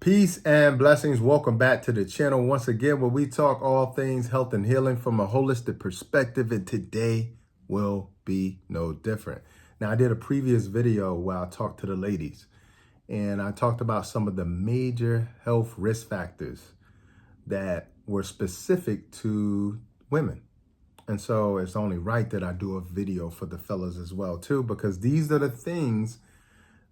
Peace and blessings. Welcome back to the channel once again, where we talk all things health and healing from a holistic perspective. And today will be no different. Now, I did a previous video where I talked to the ladies and I talked about some of the major health risk factors that were specific to women. And so it's only right that I do a video for the fellas as well, too, because these are the things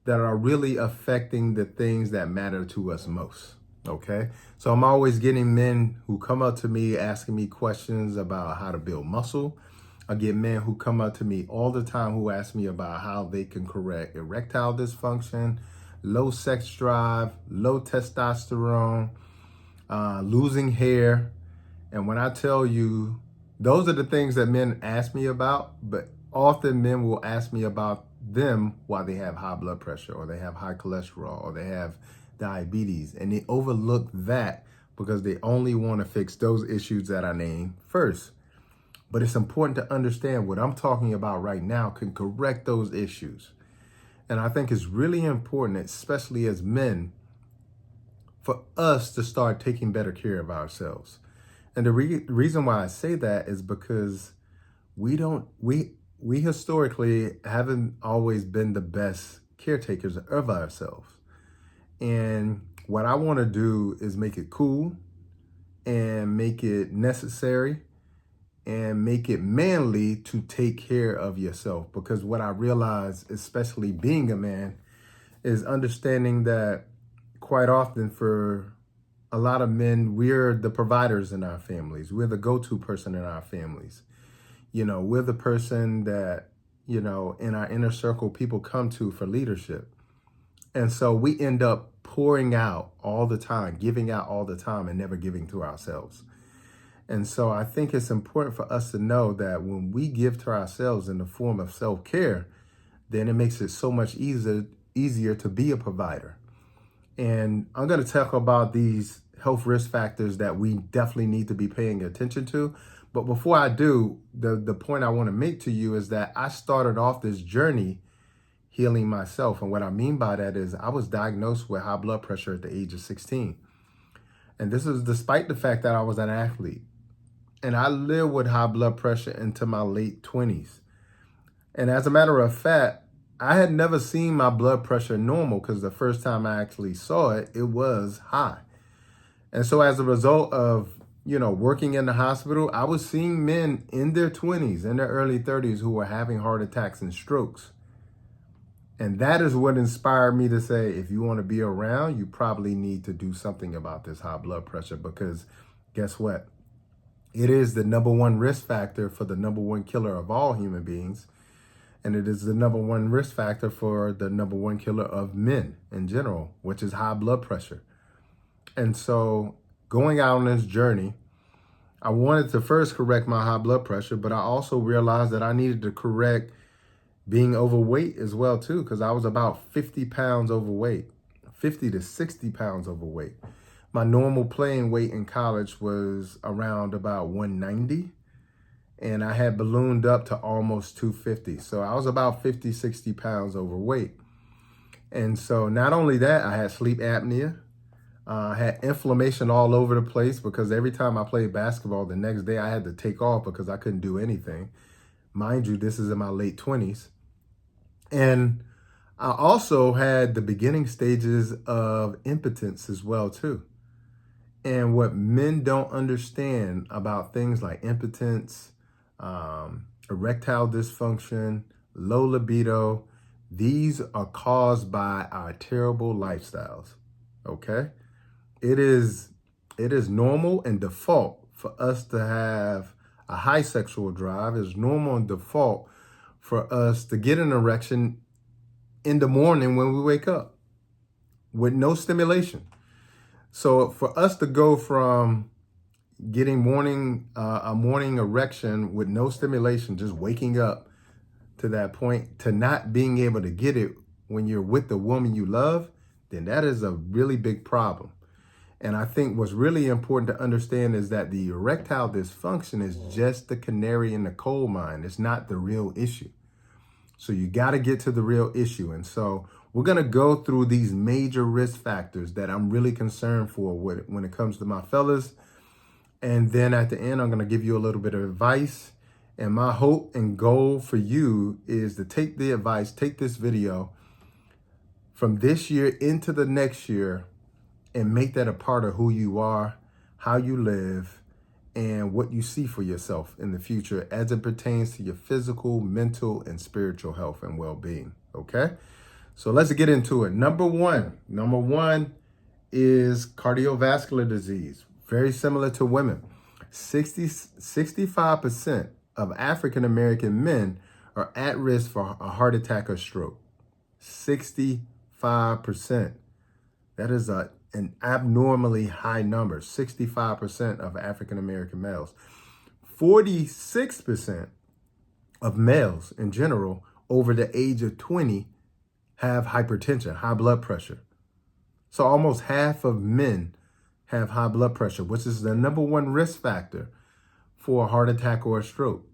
that are really affecting the things that matter to us most. Okay. So I'm always getting men who come up to me asking me questions about how to build muscle. I get men who come up to me all the time who ask me about how they can correct erectile dysfunction, low sex drive, low testosterone, losing hair. And when I tell you, those are the things that men ask me about, but often men will ask me about them while they have high blood pressure or they have high cholesterol or they have diabetes, and they overlook that because they only want to fix those issues that I name first. But it's important to understand what I'm talking about right now can correct those issues. And I think it's really important, especially as men, for us to start taking better care of ourselves. And the reason why I say that is because we historically haven't always been the best caretakers of ourselves. And what I want to do is make it cool and make it necessary and make it manly to take care of yourself. Because what I realize, especially being a man, is understanding that quite often for a lot of men, we're the providers in our families. We're the go-to person in our families. You know, we're the person that, you know, in our inner circle, people come to for leadership. And so we end up pouring out all the time, giving out all the time, and never giving to ourselves. And so I think it's important for us to know that when we give to ourselves in the form of self-care, then it makes it so much easier to be a provider. And I'm going to talk about these health risk factors that we definitely need to be paying attention to. But before I do, the point I want to make to you is that I started off this journey healing myself. And what I mean by that is I was diagnosed with high blood pressure at the age of 16. And this is despite the fact that I was an athlete. And I lived with high blood pressure into my late 20s. And as a matter of fact, I had never seen my blood pressure normal because the first time I actually saw it, it was high. And so as a result of, you know, working in the hospital, I was seeing men in their 20s, in their early 30s who were having heart attacks and strokes. And that is what inspired me to say, if you want to be around, you probably need to do something about this high blood pressure, because guess what? It is the number one risk factor for the number one killer of all human beings. And it is the number one risk factor for the number one killer of men in general, which is high blood pressure. And so going out on this journey, I wanted to first correct my high blood pressure, but I also realized that I needed to correct being overweight as well, too, because I was about 50 pounds overweight, 50 to 60 pounds overweight. My normal playing weight in college was around about 190. And I had ballooned up to almost 250. So I was about 50, 60 pounds overweight. And so not only that, I had sleep apnea. I had inflammation all over the place because every time I played basketball, the next day I had to take off because I couldn't do anything. Mind you, this is in my late 20s. And I also had the beginning stages of impotence as well, too. And what men don't understand about things like impotence, erectile dysfunction, low libido, these are caused by our terrible lifestyles, okay? It is normal and default for us to have a high sexual drive. It's normal and default for us to get an erection in the morning when we wake up with no stimulation. So for us to go from getting a morning erection with no stimulation, just waking up to that point, to not being able to get it when you're with the woman you love, then that is a really big problem. And I think what's really important to understand is that the erectile dysfunction is just the canary in the coal mine. It's not the real issue. So you got to get to the real issue. And so We're going to go through these major risk factors that I'm really concerned for when it comes to my fellas. And then at the end, I'm going to give you a little bit of advice. And my hope and goal for you is to take the advice, take this video from this year into the next year and make that a part of who you are, how you live, and what you see for yourself in the future as it pertains to your physical, mental, and spiritual health and well-being, okay? So let's get into it. Number one is cardiovascular disease, very similar to women. 65% of African-American men are at risk for a heart attack or stroke. 65%. That is an abnormally high number, 65% of African-American males. 46% of males in general over the age of 20 have hypertension, high blood pressure. So almost half of men have high blood pressure, which is the number one risk factor for a heart attack or a stroke.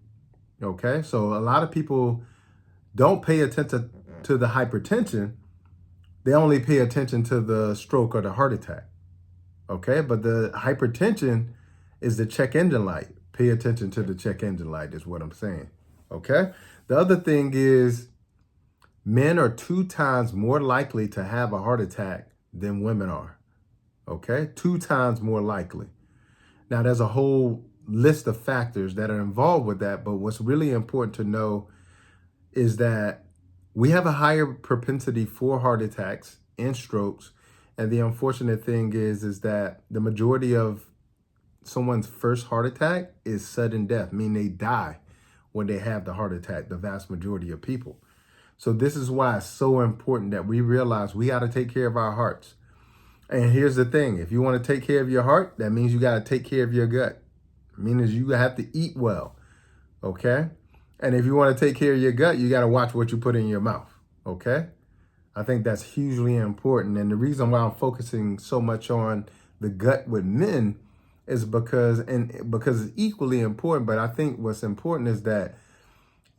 Okay, so a lot of people don't pay attention to the hypertension. They only pay attention to the stroke or the heart attack. Okay, but the hypertension is the check engine light. Pay attention to the check engine light is what I'm saying. Okay, the other thing is men are 2 times more likely to have a heart attack than women are. Okay, 2 times more likely. Now, there's a whole list of factors that are involved with that, but what's really important to know is that we have a higher propensity for heart attacks and strokes. And the unfortunate thing is that the majority of someone's first heart attack is sudden death, meaning they die when they have the heart attack, the vast majority of people. So this is why it's so important that we realize we got to take care of our hearts. And here's the thing. If you want to take care of your heart, that means you got to take care of your gut. It means you have to eat well. Okay? And if you want to take care of your gut, you got to watch what you put in your mouth. Okay? I think that's hugely important. And the reason why I'm focusing so much on the gut with men is because it's equally important. But I think what's important is that,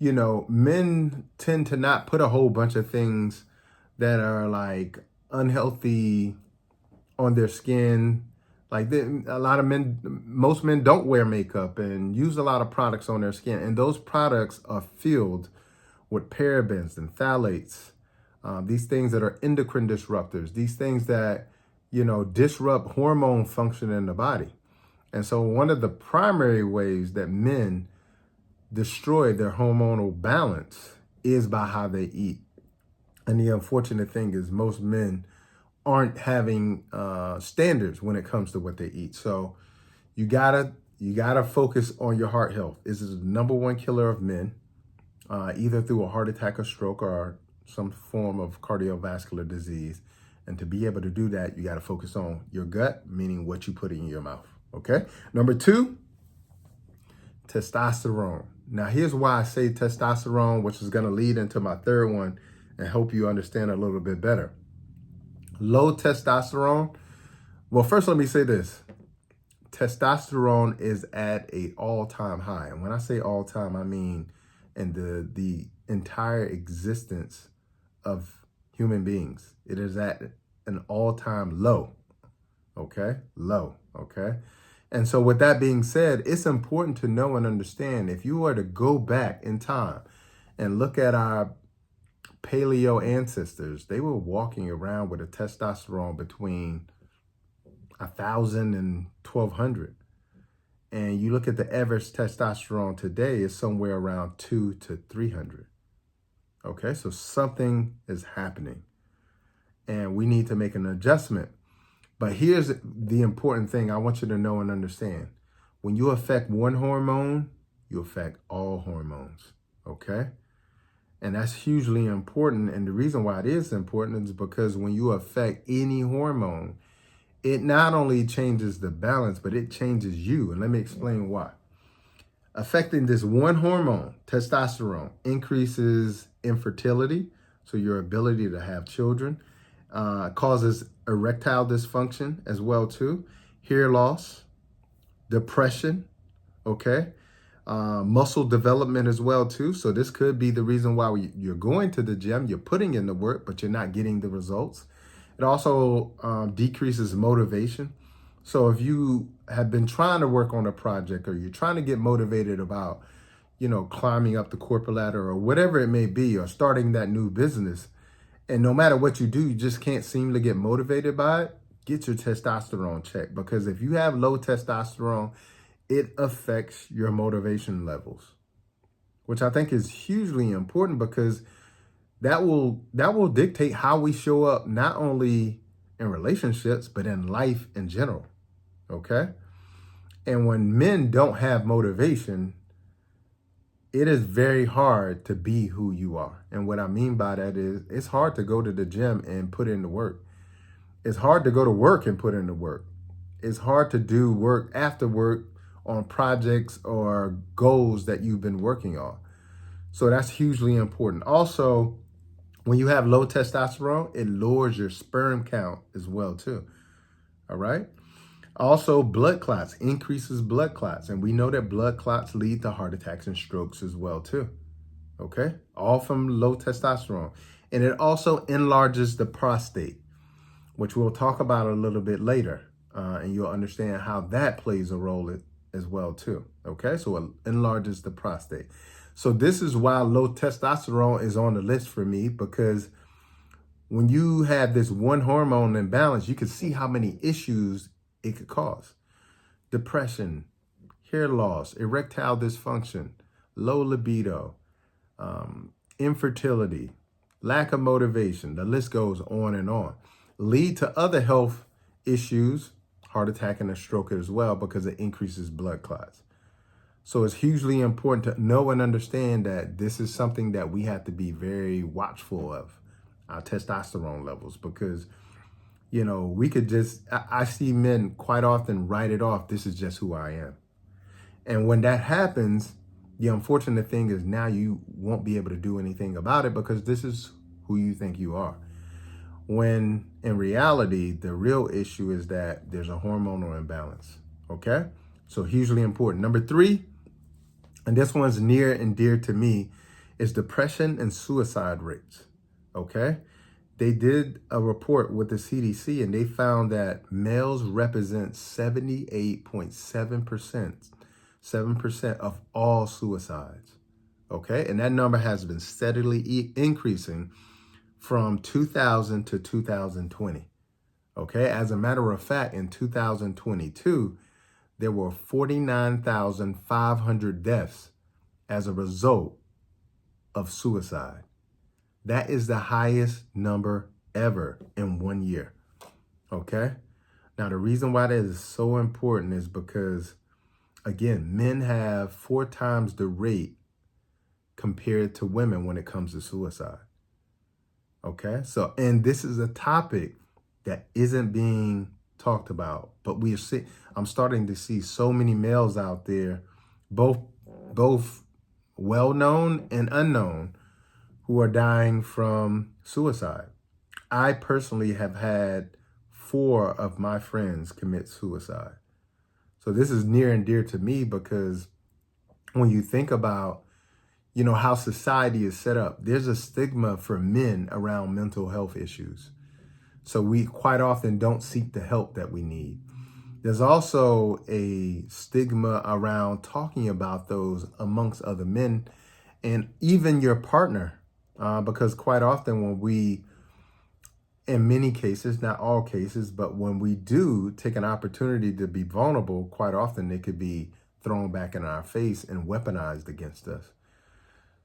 you know, men tend to not put a whole bunch of things that are like unhealthy on their skin. Like most men don't wear makeup and use a lot of products on their skin. And those products are filled with parabens and phthalates. These things that are endocrine disruptors, these things that, you know, disrupt hormone function in the body. And so one of the primary ways that men destroy their hormonal balance is by how they eat. And the unfortunate thing is most men aren't having standards when it comes to what they eat. So you gotta focus on your heart health. This is the number one killer of men, either through a heart attack or stroke or some form of cardiovascular disease. And to be able to do that, you got to focus on your gut, meaning what you put in your mouth. Okay. Number 2, testosterone. Now, here's why I say testosterone, which is going to lead into my third one and help you understand a little bit better. Low testosterone. Well, first, let me say this. Testosterone is at an all-time high. And when I say all-time, I mean in the entire existence of human beings. It is at an all-time low. Okay? Low. Okay? And so with that being said, it's important to know and understand if you were to go back in time and look at our paleo ancestors, they were walking around with a testosterone between 1,000 and 1,200. And you look at the average testosterone today is somewhere around 200 to 300. Okay, so something is happening and we need to make an adjustment. But here's the important thing I want you to know and understand. When you affect one hormone, you affect all hormones, okay? And that's hugely important. And the reason why it is important is because when you affect any hormone, it not only changes the balance, but it changes you. And let me explain why. Affecting this one hormone, testosterone, increases infertility, so your ability to have children, causes erectile dysfunction as well too, hair loss, depression, okay? Muscle development as well too. So this could be the reason why you're going to the gym, you're putting in the work, but you're not getting the results. It also decreases motivation. So if you have been trying to work on a project, or you're trying to get motivated about, climbing up the corporate ladder or whatever it may be, or starting that new business, and no matter what you do, you just can't seem to get motivated by it, get your testosterone checked. Because if you have low testosterone, it affects your motivation levels, which I think is hugely important, because that will dictate how we show up, not only in relationships, but in life in general. Okay? And when men don't have motivation, it is very hard to be who you are. And what I mean by that is, it's hard to go to the gym and put in the work. It's hard to go to work and put in the work. It's hard to do work after work on projects or goals that you've been working on. So that's hugely important. Also, when you have low testosterone, it lowers your sperm count as well too. All right. Also, blood clots, increases blood clots. And we know that blood clots lead to heart attacks and strokes as well too. Okay. All from low testosterone. And it also enlarges the prostate, which we'll talk about a little bit later. And you'll understand how that plays a role as well too. Okay. So it enlarges the prostate. So this is why low testosterone is on the list for me, because when you have this one hormone imbalance, you can see how many issues it could cause. Depression, hair loss, erectile dysfunction, low libido, infertility, lack of motivation. The list goes on and on. Lead to other health issues, heart attack and a stroke as well, because it increases blood clots. So it's hugely important to know and understand that this is something that we have to be very watchful of, our testosterone levels, because, we could I see men quite often write it off. This is just who I am. And when that happens, the unfortunate thing is now you won't be able to do anything about it, because this is who you think you are. When in reality, the real issue is that there's a hormonal imbalance. Okay? So hugely important. Number 3, and this one's near and dear to me, is depression and suicide rates. Okay? They did a report with the CDC, and they found that males represent 78.7%, 7% of all suicides. Okay? And that number has been steadily increasing from 2000 to 2020. Okay? As a matter of fact, in 2022, there were 49,500 deaths as a result of suicide. That is the highest number ever in 1 year. Okay? Now, the reason why that is so important is because, again, men have 4 times the rate compared to women when it comes to suicide. Okay? So, and this is a topic that isn't being talked about, but I'm starting to see so many males out there, both well-known and unknown, who are dying from suicide. I personally have had 4 of my friends commit suicide. So this is near and dear to me, because when you think about, how society is set up, there's a stigma for men around mental health issues. So we quite often don't seek the help that we need. There's also a stigma around talking about those amongst other men and even your partner, because quite often when we, in many cases, not all cases, but when we do take an opportunity to be vulnerable, quite often it could be thrown back in our face and weaponized against us.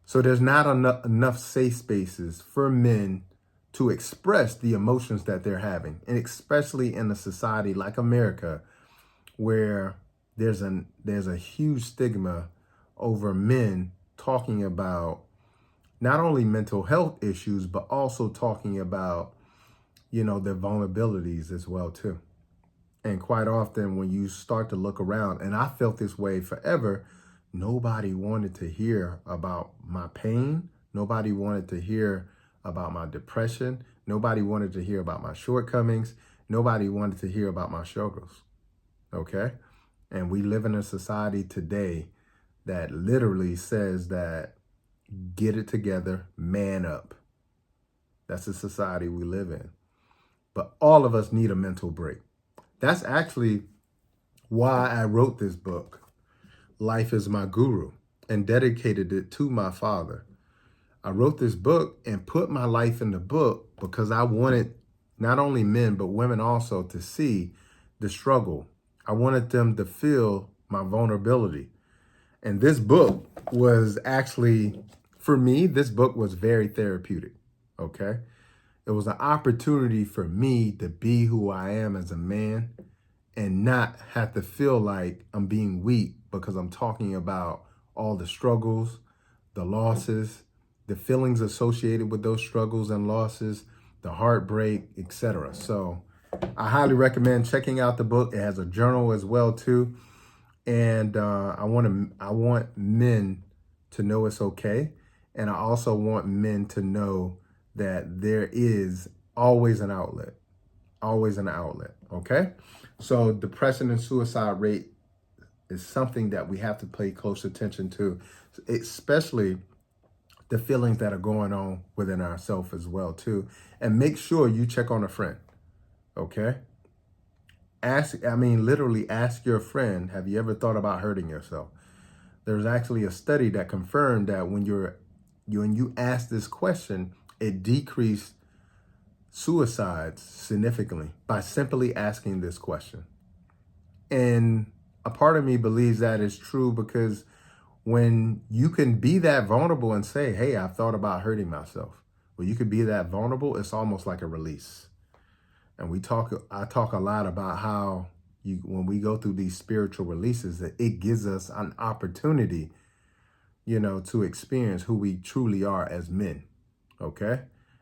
So there's not enough safe spaces for men to express the emotions that they're having, and especially in a society like America, where there's a huge stigma over men talking about not only mental health issues, but also talking about, their vulnerabilities as well too. And quite often when you start to look around, and I felt this way forever, nobody wanted to hear about my pain. Nobody wanted to hear about my depression. Nobody wanted to hear about my shortcomings. Nobody wanted to hear about my struggles. Okay? And we live in a society today that literally says that get it together, man up. That's the society we live in. But all of us need a mental break. That's actually why I wrote this book, Life is My Guru, and dedicated it to my father. I wrote this book and put my life in the book because I wanted not only men, but women also to see the struggle. I wanted them to feel my vulnerability. And this book was actually, for me, this book was very therapeutic, okay? It was an opportunity for me to be who I am as a man and not have to feel like I'm being weak because I'm talking about all the struggles, the losses, the feelings associated with those struggles and losses, the heartbreak, etc. So I highly recommend checking out the book. It has a journal as well too. And I want men to know it's okay. And I also want men to know that there is always an outlet, okay? So depression and suicide rate is something that we have to pay close attention to, especially the feelings that are going on within ourselves as well too. And make sure you check on a friend, okay? Literally ask your friend, have you ever thought about hurting yourself? There's actually a study that confirmed that when you ask this question, it decreased suicides significantly by simply asking this question. And a part of me believes that is true because when you can be that vulnerable and say, hey, I've thought about hurting myself. When you can be that vulnerable, it's almost like a release. And I talk a lot about how when we go through these spiritual releases, that it gives us an opportunity, to experience who we truly are as men, okay?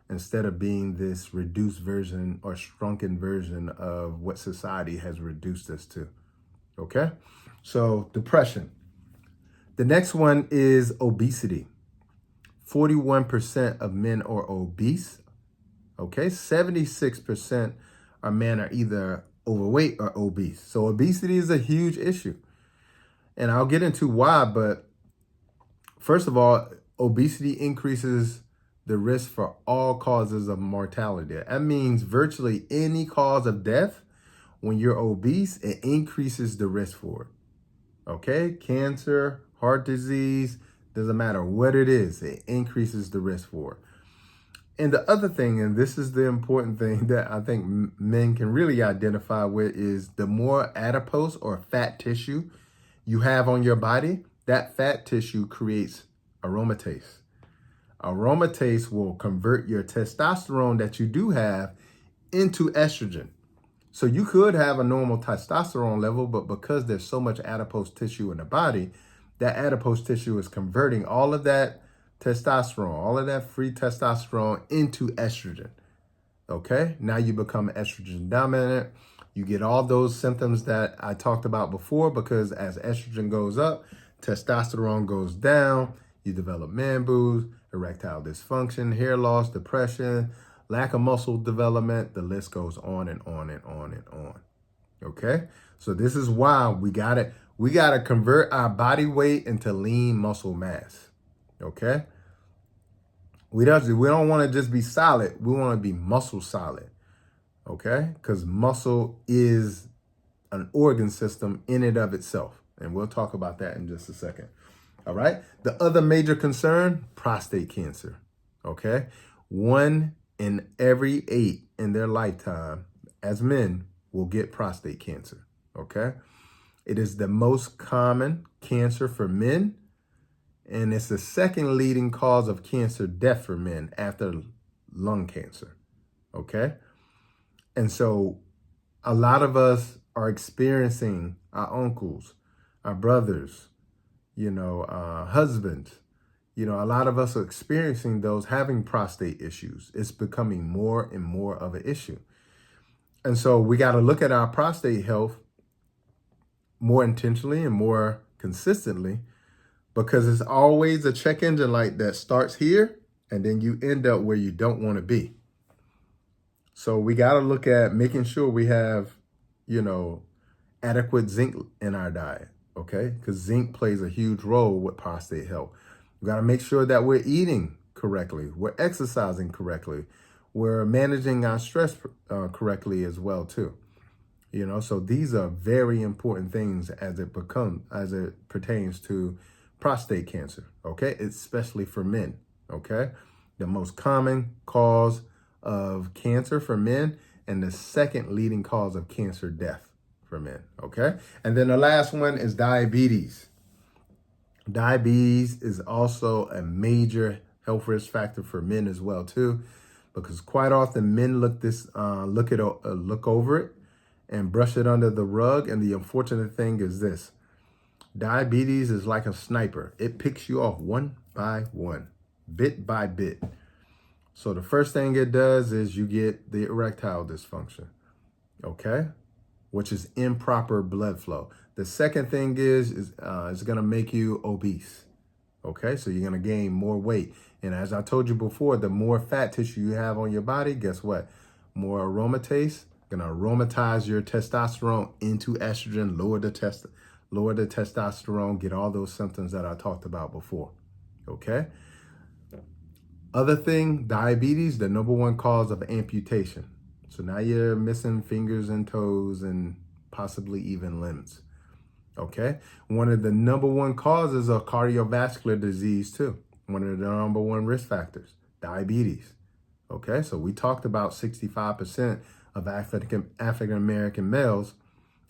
Instead of being this reduced version or shrunken version of what society has reduced us to, okay? So depression. The next one is obesity. 41% of men are obese, okay? 76% of men are either overweight or obese. So obesity is a huge issue. And I'll get into why, but first of all, obesity increases the risk for all causes of mortality. That means virtually any cause of death, when you're obese, it increases the risk for it. Okay? Cancer, heart disease, doesn't matter what it is, it increases the risk for it. And the other thing, and this is the important thing that I think men can really identify with, is the more adipose or fat tissue you have on your body, that fat tissue creates aromatase. Aromatase will convert your testosterone that you do have into estrogen. So you could have a normal testosterone level, but because there's so much adipose tissue in the body, that adipose tissue is converting all of that testosterone, all of that free testosterone into estrogen. Okay, now you become estrogen dominant. You get all those symptoms that I talked about before because as estrogen goes up, testosterone goes down. You develop man boobs, erectile dysfunction, hair loss, depression, lack of muscle development. The list goes on and on and on and on. Okay, so this is why we gotta convert our body weight into lean muscle mass. Okay, we don't want to just be solid. We want to be muscle solid. Okay, because muscle is an organ system in and of itself, and we'll talk about that in just a second. All right. The other major concern, prostate cancer. Okay, 1 in every 8 in their lifetime as men will get prostate cancer. Okay, it is the most common cancer for men. And it's the second leading cause of cancer death for men after lung cancer, okay? And so a lot of us are experiencing, our uncles, our brothers, husbands, a lot of us are experiencing those having prostate issues. It's becoming more and more of an issue. And so we got to look at our prostate health more intentionally and more consistently, because it's always a check engine light that starts here and then you end up where you don't want to be. So we got to look at making sure we have, adequate zinc in our diet. okay? Because zinc plays a huge role with prostate health. We got to make sure that we're eating correctly, we're exercising correctly, we're managing our stress correctly as well too. So these are very important things as it pertains to prostate cancer, okay? Especially for men, okay? The most common cause of cancer for men and the second leading cause of cancer death for men, okay? And then the last one is diabetes. Diabetes is also a major health risk factor for men as well too, because quite often men look over it and brush it under the rug. And the unfortunate thing is this: diabetes is like a sniper. It picks you off one by one, bit by bit. So the first thing it does is you get the erectile dysfunction, okay? Which is improper blood flow. The second thing is it's gonna make you obese, okay? So you're gonna gain more weight. And as I told you before, the more fat tissue you have on your body, guess what? More aromatase, gonna aromatize your testosterone into estrogen, lower the testosterone, get all those symptoms that I talked about before, okay? Other thing, diabetes, the number one cause of amputation. So now you're missing fingers and toes and possibly even limbs, okay? One of the number one causes of cardiovascular disease too. One of the number one risk factors, diabetes, okay? So we talked about 65% of African-American males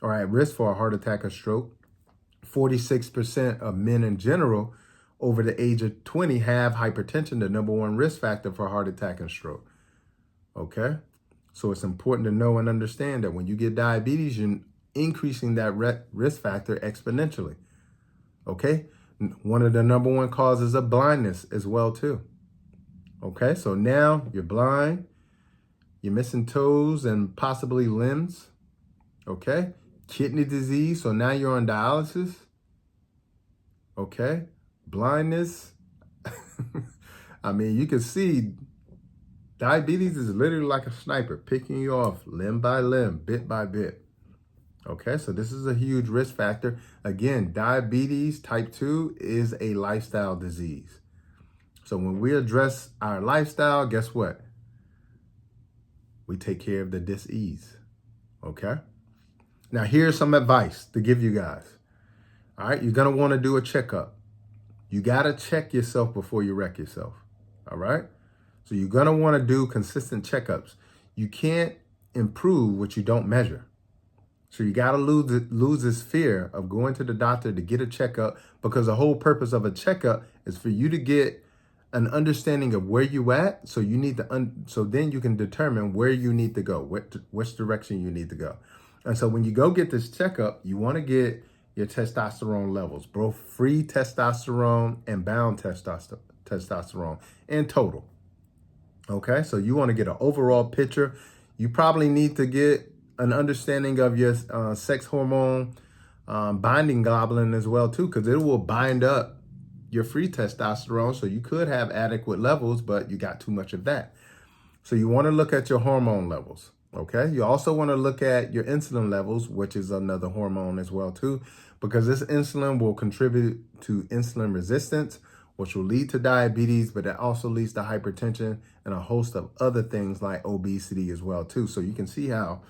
are at risk for a heart attack or stroke. 46% of men in general over the age of 20 have hypertension, the number one risk factor for heart attack and stroke, okay? So it's important to know and understand that when you get diabetes, you're increasing that risk factor exponentially, okay? One of the number one causes of blindness as well too, okay? So now you're blind, you're missing toes and possibly limbs, okay? Kidney disease, so now you're on dialysis, okay? Blindness. I mean, you can see diabetes is literally like a sniper, picking you off limb by limb, bit by bit. Okay, so this is a huge risk factor. Again, diabetes type 2 is a lifestyle disease. So when we address our lifestyle, guess what? We take care of the dis-ease, okay? Now, here's some advice to give you guys. All right, you're going to want to do a checkup. You got to check yourself before you wreck yourself, all right? So you're going to want to do consistent checkups. You can't improve what you don't measure. So you got to lose this fear of going to the doctor to get a checkup, because the whole purpose of a checkup is for you to get an understanding of where you at. So you need to, so then you can determine where you need to go, which direction you need to go. And so when you go get this checkup, you want to get your testosterone levels, both free testosterone and bound testosterone in total. Okay, so you want to get an overall picture. You probably need to get an understanding of your sex hormone binding globulin as well too, because it will bind up your free testosterone. So you could have adequate levels, but you got too much of that. So you want to look at your hormone levels. Okay, you also want to look at your insulin levels, which is another hormone as well too, because this insulin will contribute to insulin resistance, which will lead to diabetes, but it also leads to hypertension and a host of other things like obesity as well too. So you can see how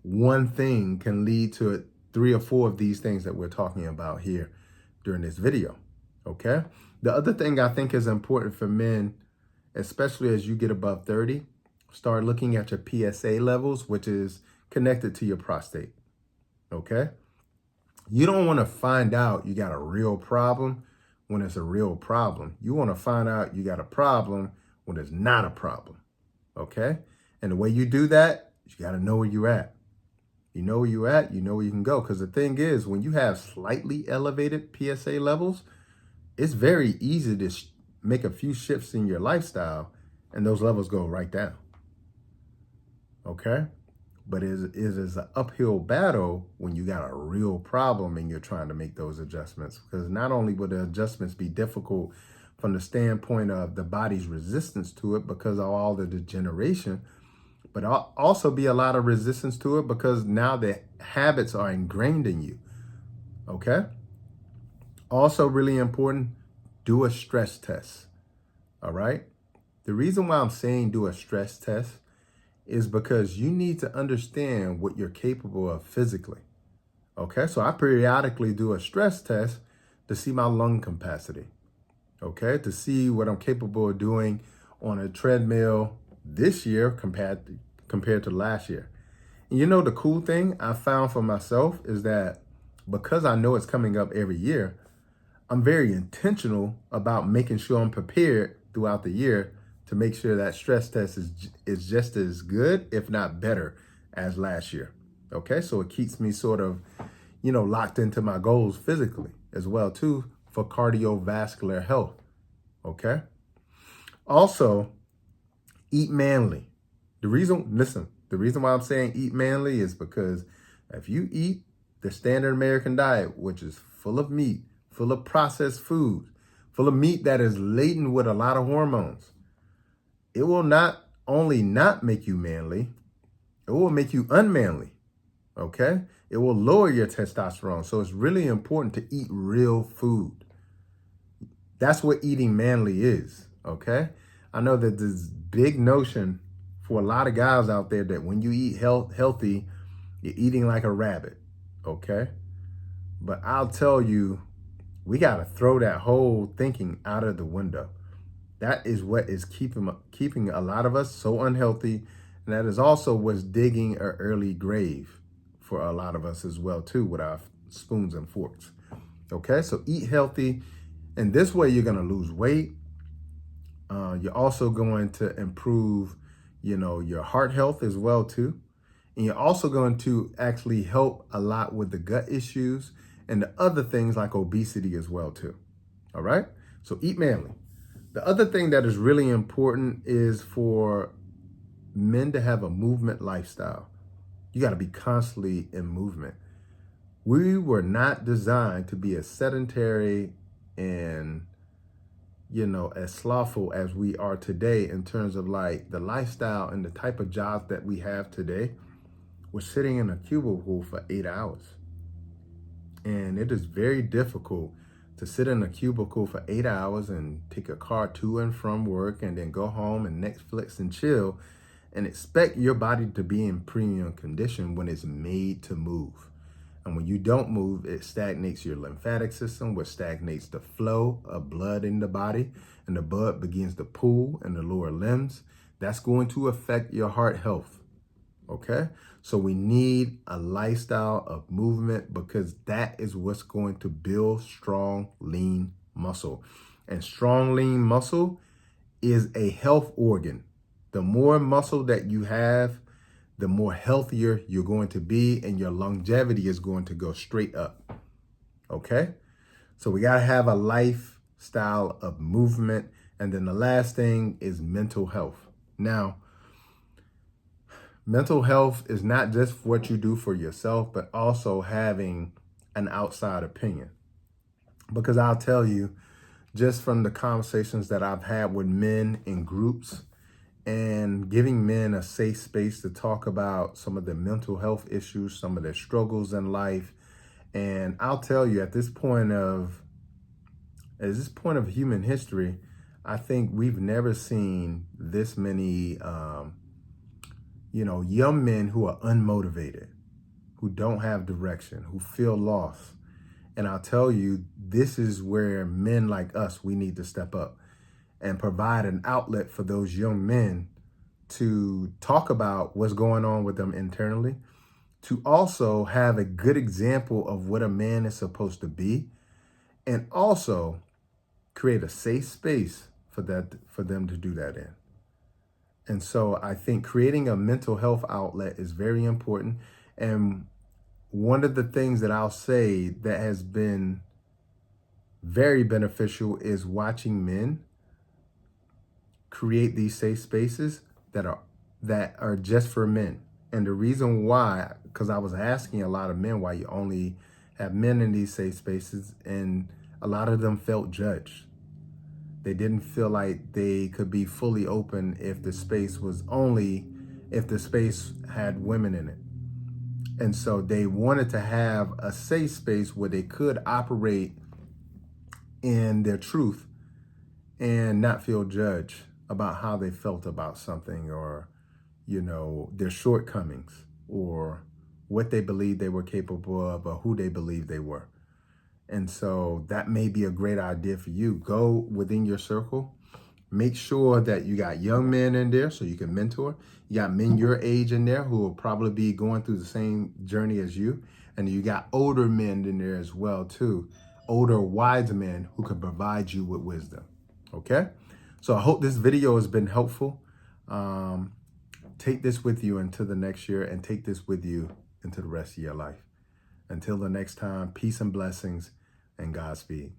one thing can lead to 3 or 4 of these things that we're talking about here during this video, okay? The other thing I think is important for men, especially as you get above 30, start looking at your PSA levels, which is connected to your prostate, okay? You don't want to find out you got a real problem when it's a real problem. You want to find out you got a problem when it's not a problem, okay? And the way you do that, you got to know where you're at. You know where you're at, you know where you can go. Because the thing is, when you have slightly elevated PSA levels, it's very easy to make a few shifts in your lifestyle and those levels go right down, okay? But it is an uphill battle when you got a real problem and you're trying to make those adjustments, because not only will the adjustments be difficult from the standpoint of the body's resistance to it because of all the degeneration, but also be a lot of resistance to it because now the habits are ingrained in you. Okay. Also really important, do a stress test. All right. The reason why I'm saying do a stress test is because you need to understand what you're capable of physically. Okay. So I periodically do a stress test to see my lung capacity. Okay. To see what I'm capable of doing on a treadmill this year compared to last year. And you know, the cool thing I found for myself is that because I know it's coming up every year, I'm very intentional about making sure I'm prepared throughout the year to make sure that stress test is just as good, if not better, as last year. Okay, so it keeps me sort of, locked into my goals physically as well too for cardiovascular health. Okay. Also, eat manly. The reason why I'm saying eat manly is because if you eat the standard American diet, which is full of meat, full of processed foods, full of meat that is laden with a lot of hormones, it will not only not make you manly, it will make you unmanly. Okay? It will lower your testosterone. So it's really important to eat real food. That's what eating manly is. Okay? I know that this big notion for a lot of guys out there that when you eat healthy, you're eating like a rabbit. Okay? But I'll tell you, we got to throw that whole thinking out of the window. That is what is keeping a lot of us so unhealthy. And that is also what's digging an early grave for a lot of us as well, too, with our spoons and forks. Okay, so eat healthy. And this way you're going to lose weight. You're also going to improve, your heart health as well, too. And you're also going to actually help a lot with the gut issues and the other things like obesity as well, too. All right, so eat manly. The other thing that is really important is for men to have a movement lifestyle. You got to be constantly in movement. We were not designed to be as sedentary and, as slothful as we are today in terms of like the lifestyle and the type of jobs that we have today. We're sitting in a cubicle for 8 hours. And it is very difficult to sit in a cubicle for 8 hours and take a car to and from work and then go home and Netflix and chill and expect your body to be in premium condition when it's made to move. And when you don't move, it stagnates your lymphatic system, which stagnates the flow of blood in the body, and the blood begins to pool in the lower limbs. That's going to affect your heart health. Okay, so we need a lifestyle of movement because that is what's going to build strong, lean muscle. And strong, lean muscle is a health organ. The more muscle that you have, the more healthier you're going to be, and your longevity is going to go straight up. Okay, so we got to have a lifestyle of movement. And then the last thing is mental health. Now, mental health is not just what you do for yourself, but also having an outside opinion. Because I'll tell you, just from the conversations that I've had with men in groups and giving men a safe space to talk about some of their mental health issues, some of their struggles in life. And I'll tell you, at this point of human history, I think we've never seen this many young men who are unmotivated, who don't have direction, who feel lost. And I'll tell you, this is where men like us, we need to step up and provide an outlet for those young men to talk about what's going on with them internally, to also have a good example of what a man is supposed to be, and also create a safe space for them to do that in. And so I think creating a mental health outlet is very important. And one of the things that I'll say that has been very beneficial is watching men create these safe spaces that are just for men. And the reason why, because I was asking a lot of men why you only have men in these safe spaces, and a lot of them felt judged. They didn't feel like they could be fully open if the space had women in it. And so they wanted to have a safe space where they could operate in their truth and not feel judged about how they felt about something, or, their shortcomings, or what they believed they were capable of, or who they believed they were. And so that may be a great idea for you. Go within your circle. Make sure that you got young men in there so you can mentor. You got men your age in there who will probably be going through the same journey as you. And you got older men in there as well too. Older wise men who can provide you with wisdom. Okay? So I hope this video has been helpful. Take this with you into the next year, and take this with you into the rest of your life. Until the next time, peace and blessings, and Godspeed.